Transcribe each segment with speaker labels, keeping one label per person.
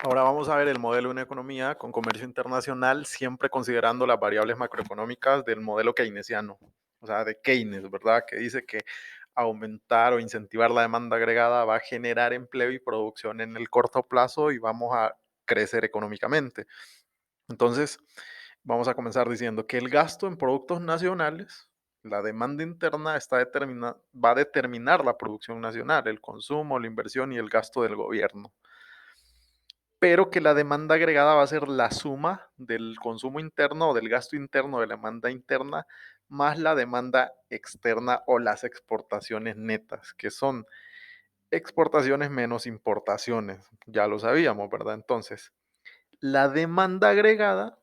Speaker 1: Ahora vamos a ver el modelo de una economía con comercio internacional, siempre considerando las variables macroeconómicas del modelo keynesiano, o sea, de Keynes, ¿verdad? Que dice que aumentar o incentivar la demanda agregada va a generar empleo y producción en el corto plazo y vamos a crecer económicamente. Entonces, vamos a comenzar diciendo que el gasto en productos nacionales, la demanda interna va a determinar la producción nacional, el consumo, la inversión y el gasto del gobierno, pero que la demanda agregada va a ser la suma del consumo interno o del gasto interno de la demanda interna más la demanda externa o las exportaciones netas, que son exportaciones menos importaciones. Ya lo sabíamos, ¿verdad? Entonces, la demanda agregada,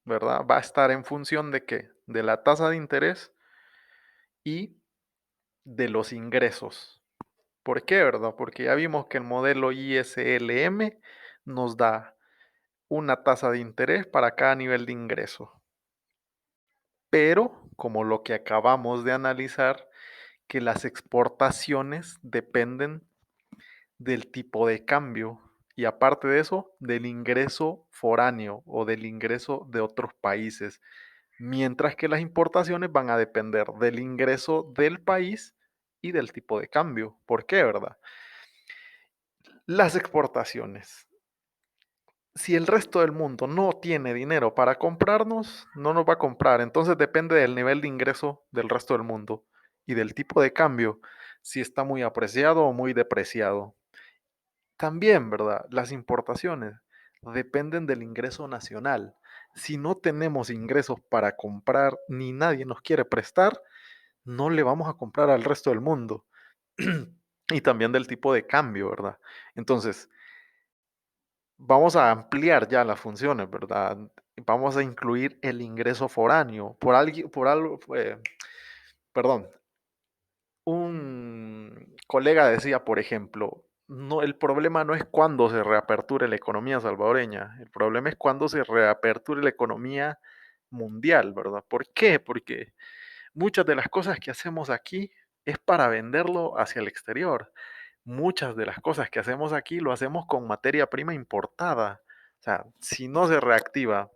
Speaker 1: ¿verdad? Va a estar en función de qué? De la tasa de interés y de los ingresos. ¿Por qué, verdad? Porque ya vimos que el modelo ISLM nos da una tasa de interés para cada nivel de ingreso. Pero, como lo que acabamos de analizar, que las exportaciones dependen del tipo de cambio y aparte de eso, del ingreso foráneo o del ingreso de otros países, mientras que las importaciones van a depender del ingreso del país y del tipo de cambio. ¿Por qué, verdad? Las exportaciones. Si el resto del mundo no tiene dinero para comprarnos, no nos va a comprar. Entonces depende del nivel de ingreso del resto del mundo y del tipo de cambio, si está muy apreciado o muy depreciado. También, ¿verdad? Las importaciones dependen del ingreso nacional. Si no tenemos ingresos para comprar ni nadie nos quiere prestar, no le vamos a comprar al resto del mundo. Y también del tipo de cambio, ¿verdad? Entonces, vamos a ampliar ya las funciones, ¿verdad? Vamos a incluir el ingreso foráneo. Por algo, perdón, un colega decía, por ejemplo, no, el problema no es cuándo se reaperture la economía salvadoreña, el problema es cuándo se reaperture la economía mundial, ¿verdad? ¿Por qué? Porque muchas de las cosas que hacemos aquí es para venderlo hacia el exterior. Muchas de las cosas que hacemos aquí lo hacemos con materia prima importada. O sea, si no se reactiva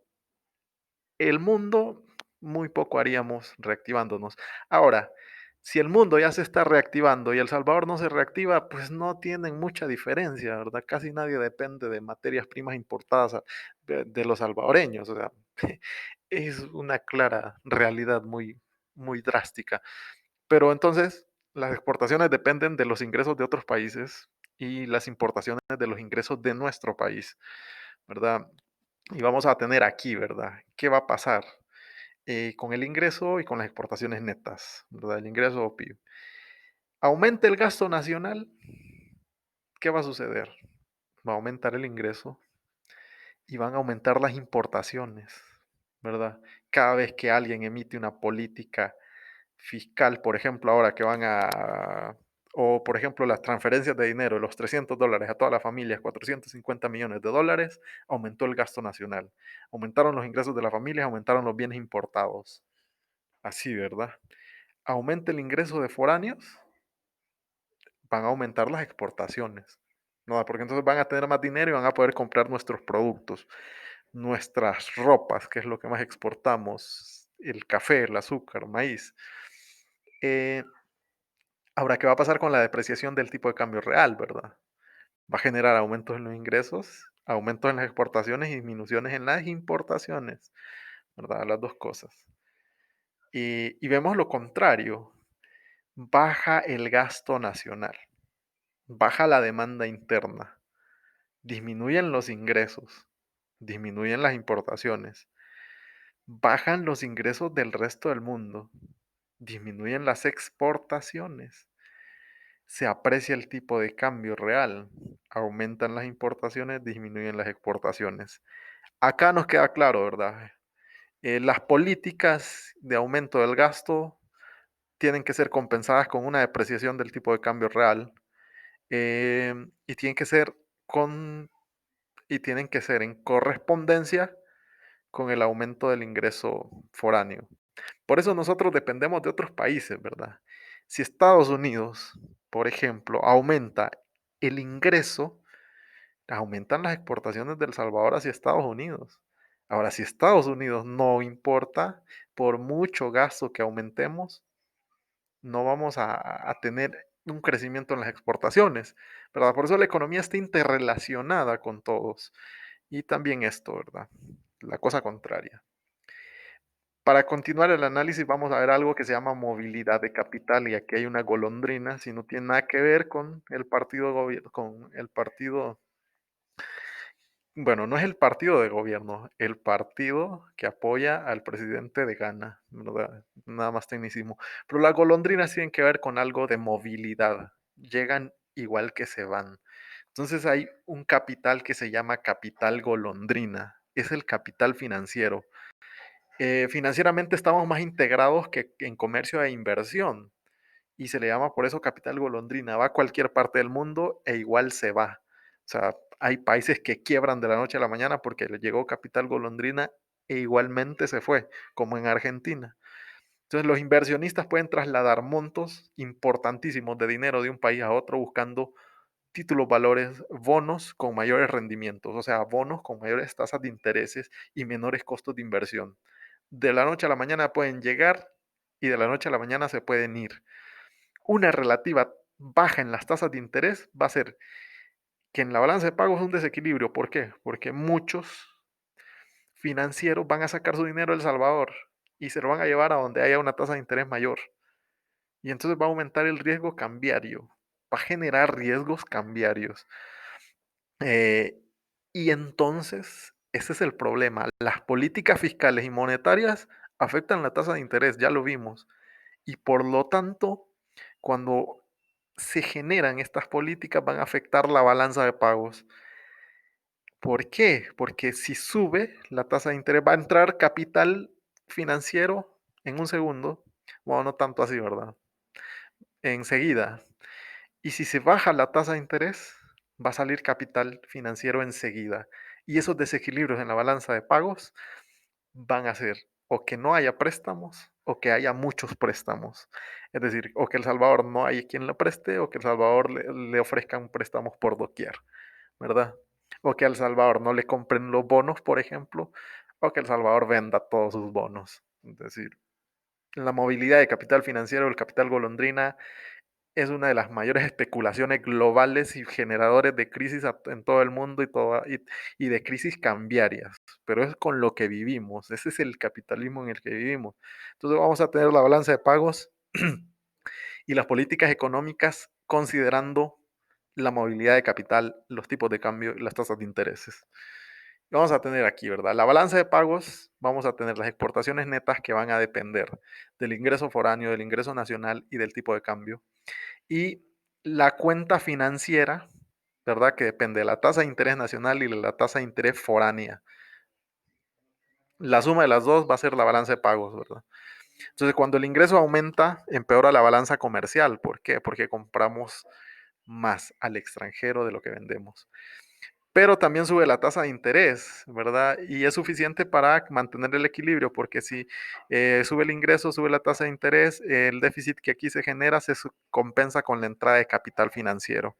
Speaker 1: el mundo, muy poco haríamos reactivándonos. Ahora, si el mundo ya se está reactivando y El Salvador no se reactiva, pues no tienen mucha diferencia, ¿verdad? Casi nadie depende de materias primas importadas de los salvadoreños. O sea, es una clara realidad muy, muy drástica. Pero entonces, las exportaciones dependen de los ingresos de otros países y las importaciones de los ingresos de nuestro país, ¿verdad? Y vamos a tener aquí, ¿verdad? ¿Qué va a pasar con el ingreso y con las exportaciones netas, ¿verdad? El ingreso o PIB. Aumenta el gasto nacional, ¿qué va a suceder? Va a aumentar el ingreso y van a aumentar las importaciones, ¿verdad? Cada vez que alguien emite una política fiscal, por ejemplo, ahora que van a, o por ejemplo, las transferencias de dinero, los $300 a todas las familias, 450 millones de dólares, aumentó el gasto nacional. Aumentaron los ingresos de las familias, aumentaron los bienes importados. Así, ¿verdad? Aumenta el ingreso de foráneos, van a aumentar las exportaciones. ¿No? Porque entonces van a tener más dinero y van a poder comprar nuestros productos, nuestras ropas, que es lo que más exportamos, el café, el azúcar, maíz. Eh, Ahora, ¿qué va a pasar con la depreciación del tipo de cambio real, verdad? Va a generar aumentos en los ingresos, aumentos en las exportaciones y disminuciones en las importaciones, ¿verdad? Las dos cosas. Y vemos lo contrario, baja el gasto nacional, baja la demanda interna, disminuyen los ingresos, disminuyen las importaciones, bajan los ingresos del resto del mundo, disminuyen las exportaciones, se aprecia el tipo de cambio real, aumentan las importaciones, disminuyen las exportaciones. Acá nos queda claro, ¿verdad? Las políticas de aumento del gasto tienen que ser compensadas con una depreciación del tipo de cambio real y tienen que ser con y tienen que ser en correspondencia con el aumento del ingreso foráneo. Por eso nosotros dependemos de otros países, ¿verdad? Si Estados Unidos, por ejemplo, aumenta el ingreso, aumentan las exportaciones de El Salvador hacia Estados Unidos. Ahora, si Estados Unidos no importa, por mucho gasto que aumentemos, no vamos a tener un crecimiento en las exportaciones, ¿verdad? Por eso la economía está interrelacionada con todos. Y también esto, ¿verdad? La cosa contraria. Para continuar el análisis vamos a ver algo que se llama movilidad de capital y aquí hay una golondrina, si no tiene nada que ver con el partido con el partido, bueno, no es el partido de gobierno, el partido que apoya al presidente de Ghana, ¿verdad? Nada más tecnicismo. Pero las golondrinas tienen que ver con algo de movilidad, llegan igual que se van. Entonces hay un capital que se llama capital golondrina, es el capital financiero. Financieramente estamos más integrados que en comercio e inversión y se le llama por eso capital golondrina. Va a cualquier parte del mundo e igual se va. O sea, hay países que quiebran de la noche a la mañana porque le llegó capital golondrina e igualmente se fue, como en Argentina. Entonces los inversionistas pueden trasladar montos importantísimos de dinero de un país a otro buscando títulos, valores, bonos con mayores rendimientos, o sea, bonos con mayores tasas de intereses y menores costos de inversión. De la noche a la mañana pueden llegar y de la noche a la mañana se pueden ir. Una relativa baja en las tasas de interés va a ser que en la balanza de pagos es un desequilibrio. ¿Por qué? Porque muchos financieros van a sacar su dinero de El Salvador y se lo van a llevar a donde haya una tasa de interés mayor. Y entonces va a aumentar el riesgo cambiario, va a generar riesgos cambiarios. Eh, y entonces, ese es el problema. Las políticas fiscales y monetarias afectan la tasa de interés, ya lo vimos. Y por lo tanto, cuando se generan estas políticas, van a afectar la balanza de pagos. ¿Por qué? Porque si sube la tasa de interés, va a entrar capital financiero en un segundo. Bueno, no tanto así, ¿verdad? Enseguida. Y si se baja la tasa de interés, va a salir capital financiero enseguida. Y esos desequilibrios en la balanza de pagos van a ser o que no haya préstamos o que haya muchos préstamos. Es decir, o que El Salvador no haya quien le preste o que El Salvador le ofrezcan préstamos por doquier, ¿verdad? O que a El Salvador no le compren los bonos, por ejemplo, o que El Salvador venda todos sus bonos. Es decir, la movilidad de capital financiero, el capital golondrina, es una de las mayores especulaciones globales y generadores de crisis en todo el mundo y de crisis cambiarias, pero es con lo que vivimos, ese es el capitalismo en el que vivimos. Entonces vamos a tener la balanza de pagos y las políticas económicas considerando la movilidad de capital, los tipos de cambio y las tasas de intereses. Vamos a tener aquí, ¿verdad? La balanza de pagos, vamos a tener las exportaciones netas que van a depender del ingreso foráneo, del ingreso nacional y del tipo de cambio y la cuenta financiera, ¿verdad? Que depende de la tasa de interés nacional y de la tasa de interés foránea. La suma de las dos va a ser la balanza de pagos, ¿verdad? Entonces, cuando el ingreso aumenta, empeora la balanza comercial. ¿Por qué? Porque compramos más al extranjero de lo que vendemos. Pero también sube la tasa de interés, ¿verdad? Y es suficiente para mantener el equilibrio, porque si sube el ingreso, sube la tasa de interés, el déficit que aquí se genera se compensa con la entrada de capital financiero.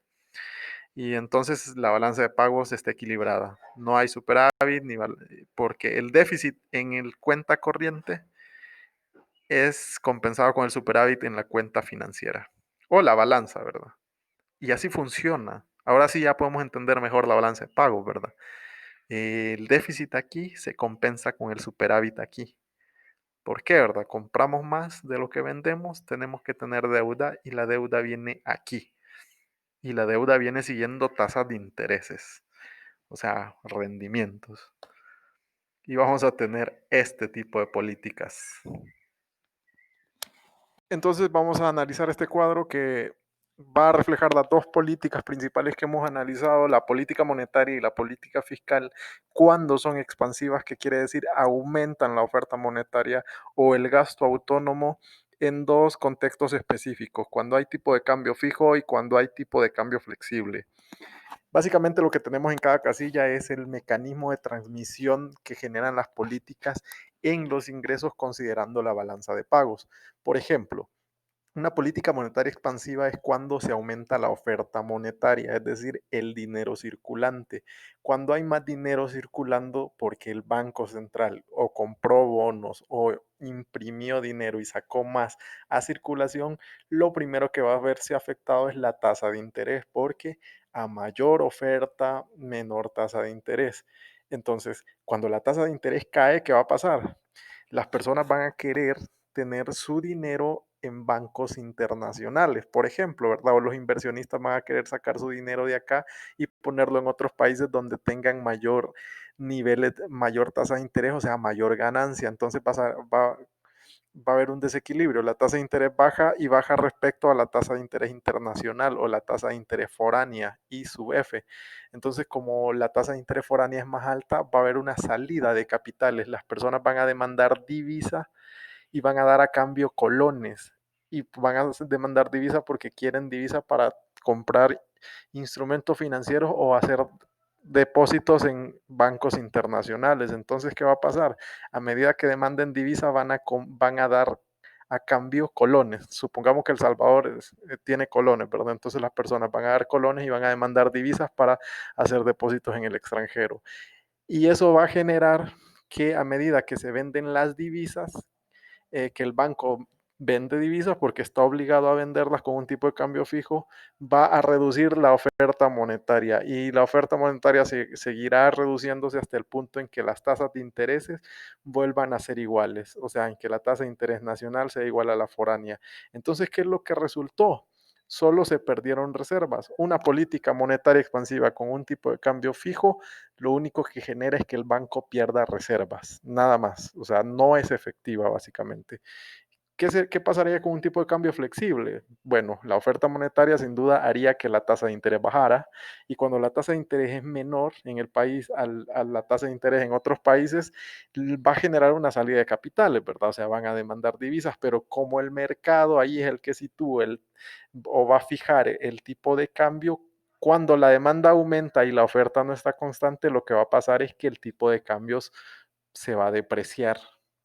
Speaker 1: Y entonces la balanza de pagos está equilibrada. No hay superávit porque el déficit en el cuenta corriente es compensado con el superávit en la cuenta financiera o la balanza, ¿verdad? Y así funciona. Ahora sí ya podemos entender mejor la balanza de pagos, ¿verdad? El déficit aquí se compensa con el superávit aquí. ¿Por qué, verdad? Compramos más de lo que vendemos, tenemos que tener deuda y la deuda viene aquí. Y la deuda viene siguiendo tasas de intereses, o sea, rendimientos. Y vamos a tener este tipo de políticas. Entonces vamos a analizar este cuadro que va a reflejar las dos políticas principales que hemos analizado, la política monetaria y la política fiscal, cuando son expansivas, que quiere decir aumentan la oferta monetaria o el gasto autónomo en dos contextos específicos, cuando hay tipo de cambio fijo y cuando hay tipo de cambio flexible. Básicamente lo que tenemos en cada casilla es el mecanismo de transmisión que generan las políticas en los ingresos considerando la balanza de pagos. Por ejemplo, Una política monetaria expansiva es cuando se aumenta la oferta monetaria, es decir, el dinero circulante. Cuando hay más dinero circulando porque el Banco Central o compró bonos o imprimió dinero y sacó más a circulación, lo primero que va a verse afectado es la tasa de interés, porque a mayor oferta, menor tasa de interés. Entonces, cuando la tasa de interés cae, ¿qué va a pasar? Las personas van a querer tener su dinero en bancos internacionales, por ejemplo, ¿verdad? O los inversionistas van a querer sacar su dinero de acá y ponerlo en otros países donde tengan mayor niveles, mayor tasa de interés, o sea, mayor ganancia. Entonces va a haber un desequilibrio. La tasa de interés baja y baja respecto a la tasa de interés internacional o la tasa de interés foránea y sub F. Entonces, como la tasa de interés foránea es más alta, va a haber una salida de capitales. Las personas van a demandar divisas y van a dar a cambio colones y van a demandar divisa porque quieren divisa para comprar instrumentos financieros o hacer depósitos en bancos internacionales. Entonces, ¿qué va a pasar? A medida que demanden divisa van a dar a cambio colones. Supongamos que El Salvador tiene colones, ¿verdad? Entonces las personas van a dar colones y van a demandar divisas para hacer depósitos en el extranjero. Y eso va a generar que a medida que se venden las divisas, que el banco vende divisas porque está obligado a venderlas con un tipo de cambio fijo, va a reducir la oferta monetaria y la oferta monetaria seguirá reduciéndose hasta el punto en que las tasas de intereses vuelvan a ser iguales, o sea, en que la tasa de interés nacional sea igual a la foránea. Entonces, ¿qué es lo que resultó? Solo se perdieron reservas. Una política monetaria expansiva con un tipo de cambio fijo, lo único que genera es que el banco pierda reservas, nada más. O sea, no es efectiva básicamente. ¿Qué pasaría con un tipo de cambio flexible? Bueno, la oferta monetaria sin duda haría que la tasa de interés bajara y cuando la tasa de interés es menor en el país a la tasa de interés en otros países, va a generar una salida de capitales, ¿verdad? O sea, van a demandar divisas, pero como el mercado ahí es el que sitúa o va a fijar el tipo de cambio, cuando la demanda aumenta y la oferta no está constante, lo que va a pasar es que el tipo de cambios se va a depreciar.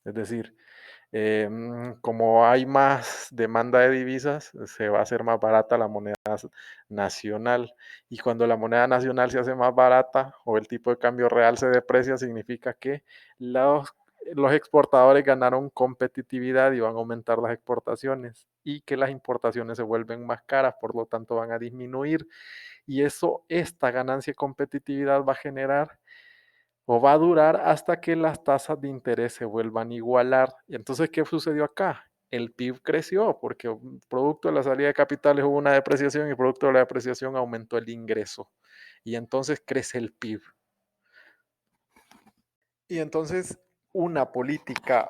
Speaker 1: Es decir, como hay más demanda de divisas, se va a hacer más barata la moneda nacional. Y cuando la moneda nacional se hace más barata o el tipo de cambio real se deprecia, significa que los exportadores ganaron competitividad y van a aumentar las exportaciones y que las importaciones se vuelven más caras, por lo tanto van a disminuir. Y esta ganancia de competitividad va a generar o va a durar hasta que las tasas de interés se vuelvan a igualar. Y entonces, ¿qué sucedió acá? El PIB creció porque producto de la salida de capitales hubo una depreciación y producto de la depreciación aumentó el ingreso. Y entonces crece el PIB. Y entonces una política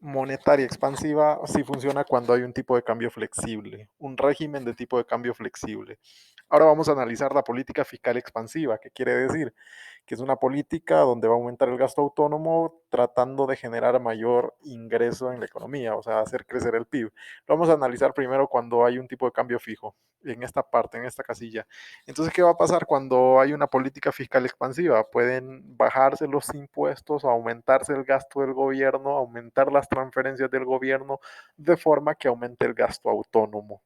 Speaker 1: monetaria expansiva sí funciona cuando hay un tipo de cambio flexible, un régimen de tipo de cambio flexible. Ahora vamos a analizar la política fiscal expansiva, que quiere decir que es una política donde va a aumentar el gasto autónomo tratando de generar mayor ingreso en la economía, o sea, hacer crecer el PIB. Lo vamos a analizar primero cuando hay un tipo de cambio fijo, en esta parte, en esta casilla. Entonces, ¿qué va a pasar cuando hay una política fiscal expansiva? Pueden bajarse los impuestos, aumentarse el gasto del gobierno, aumentar las transferencias del gobierno, de forma que aumente el gasto autónomo.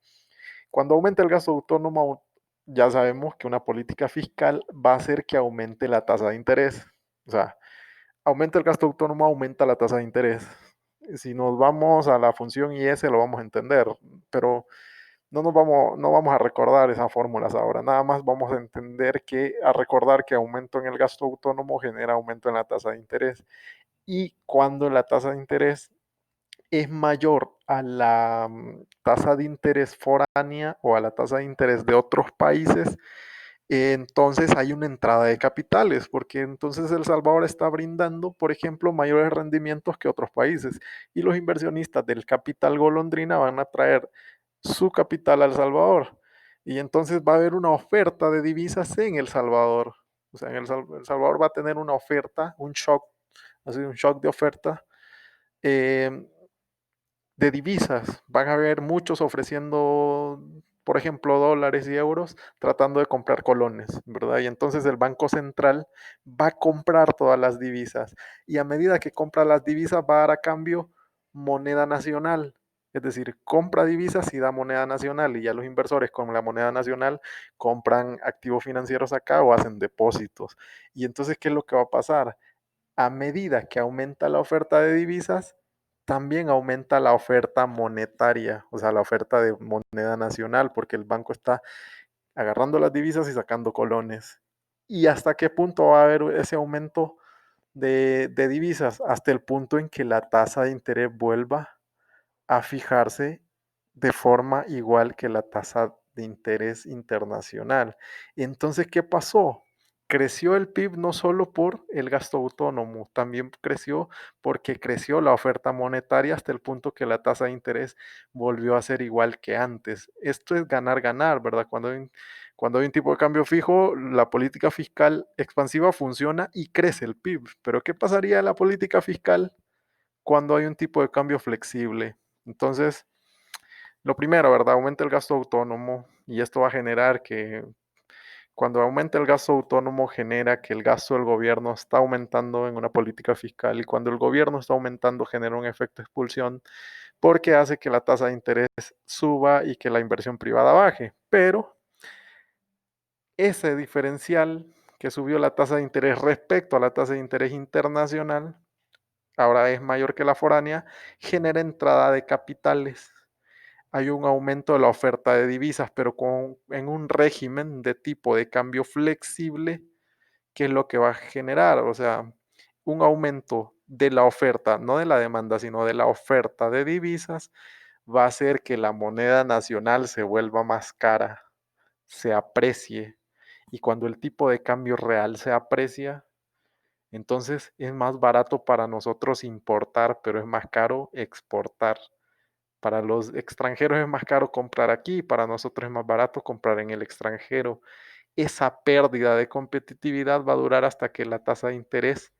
Speaker 1: Cuando aumenta el gasto autónomo, ya sabemos que una política fiscal va a hacer que aumente la tasa de interés. O sea, aumenta el gasto autónomo, aumenta la tasa de interés. Si nos vamos a la función IS lo vamos a entender, pero no vamos a recordar esas fórmulas ahora, nada más vamos a entender a recordar que aumento en el gasto autónomo genera aumento en la tasa de interés. Y cuando la tasa de interés es mayor a la tasa de interés foránea o a la tasa de interés de otros países, entonces hay una entrada de capitales, porque entonces El Salvador está brindando, por ejemplo, mayores rendimientos que otros países y los inversionistas del capital golondrina van a traer su capital a El Salvador y entonces va a haber una oferta de divisas en El Salvador. O sea, El Salvador va a tener una oferta, un shock, así un shock de oferta eh, de divisas. Van a haber muchos ofreciendo, por ejemplo, dólares y euros, tratando de comprar colones, ¿verdad? Y entonces el Banco Central va a comprar todas las divisas y a medida que compra las divisas va a dar a cambio moneda nacional. Es decir, compra divisas y da moneda nacional y ya los inversores con la moneda nacional compran activos financieros acá o hacen depósitos. Y entonces, ¿qué es lo que va a pasar? A medida que aumenta la oferta de divisas, también aumenta la oferta monetaria, o sea, la oferta de moneda nacional, porque el banco está agarrando las divisas y sacando colones. ¿Y hasta qué punto va a haber ese aumento de divisas? Hasta el punto en que la tasa de interés vuelva a fijarse de forma igual que la tasa de interés internacional. Entonces, ¿qué pasó? Creció el PIB no solo por el gasto autónomo, también creció porque creció la oferta monetaria hasta el punto que la tasa de interés volvió a ser igual que antes. Esto es ganar, ganar, ¿verdad? Cuando hay un tipo de cambio fijo, la política fiscal expansiva funciona y crece el PIB. Pero ¿qué pasaría en la política fiscal cuando hay un tipo de cambio flexible? Entonces, lo primero, ¿verdad? Aumenta el gasto autónomo y esto va a generar que cuando aumenta el gasto autónomo genera que el gasto del gobierno está aumentando en una política fiscal y cuando el gobierno está aumentando genera un efecto expulsión porque hace que la tasa de interés suba y que la inversión privada baje. Pero ese diferencial que subió la tasa de interés respecto a la tasa de interés internacional, ahora es mayor que la foránea, genera entrada de capitales. Hay un aumento de la oferta de divisas, pero en un régimen de tipo de cambio flexible, que es lo que va a generar, o sea, un aumento de la oferta, no de la demanda, sino de la oferta de divisas, va a hacer que la moneda nacional se vuelva más cara, se aprecie, y cuando el tipo de cambio real se aprecia, entonces es más barato para nosotros importar, pero es más caro exportar. Para los extranjeros es más caro comprar aquí, para nosotros es más barato comprar en el extranjero. Esa pérdida de competitividad va a durar hasta que la tasa de interés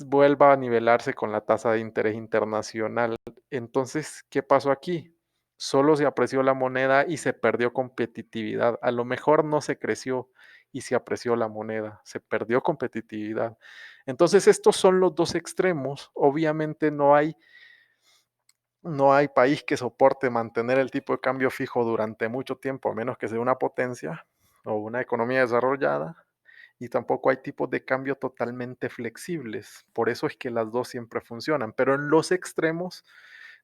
Speaker 1: vuelva a nivelarse con la tasa de interés internacional. Entonces, ¿qué pasó aquí? Solo se apreció la moneda y se perdió competitividad. A lo mejor no se creció y se apreció la moneda, se perdió competitividad. Entonces, estos son los dos extremos. Obviamente no hay país que soporte mantener el tipo de cambio fijo durante mucho tiempo, a menos que sea una potencia o una economía desarrollada, y tampoco hay tipos de cambio totalmente flexibles. Por eso es que las dos siempre funcionan, pero en los extremos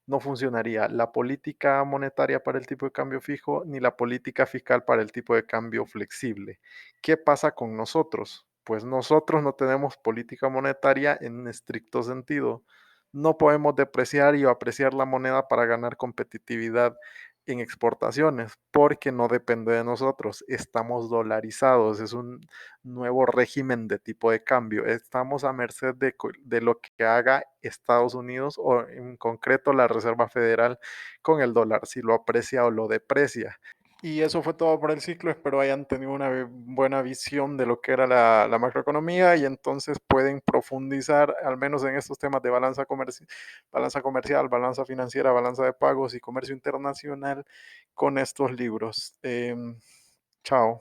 Speaker 1: no funcionaría la política monetaria para el tipo de cambio fijo ni la política fiscal para el tipo de cambio flexible. ¿Qué pasa con nosotros? Pues nosotros no tenemos política monetaria en estricto sentido. No podemos depreciar y apreciar la moneda para ganar competitividad en exportaciones, porque no depende de nosotros. Estamos dolarizados, es un nuevo régimen de tipo de cambio. Estamos a merced de lo que haga Estados Unidos o en concreto la Reserva Federal con el dólar, si lo aprecia o lo deprecia. Y eso fue todo por el ciclo. Espero hayan tenido una buena visión de lo que era la macroeconomía y entonces pueden profundizar al menos en estos temas de balanza comercial, balanza financiera, balanza de pagos y comercio internacional con estos libros. Chao.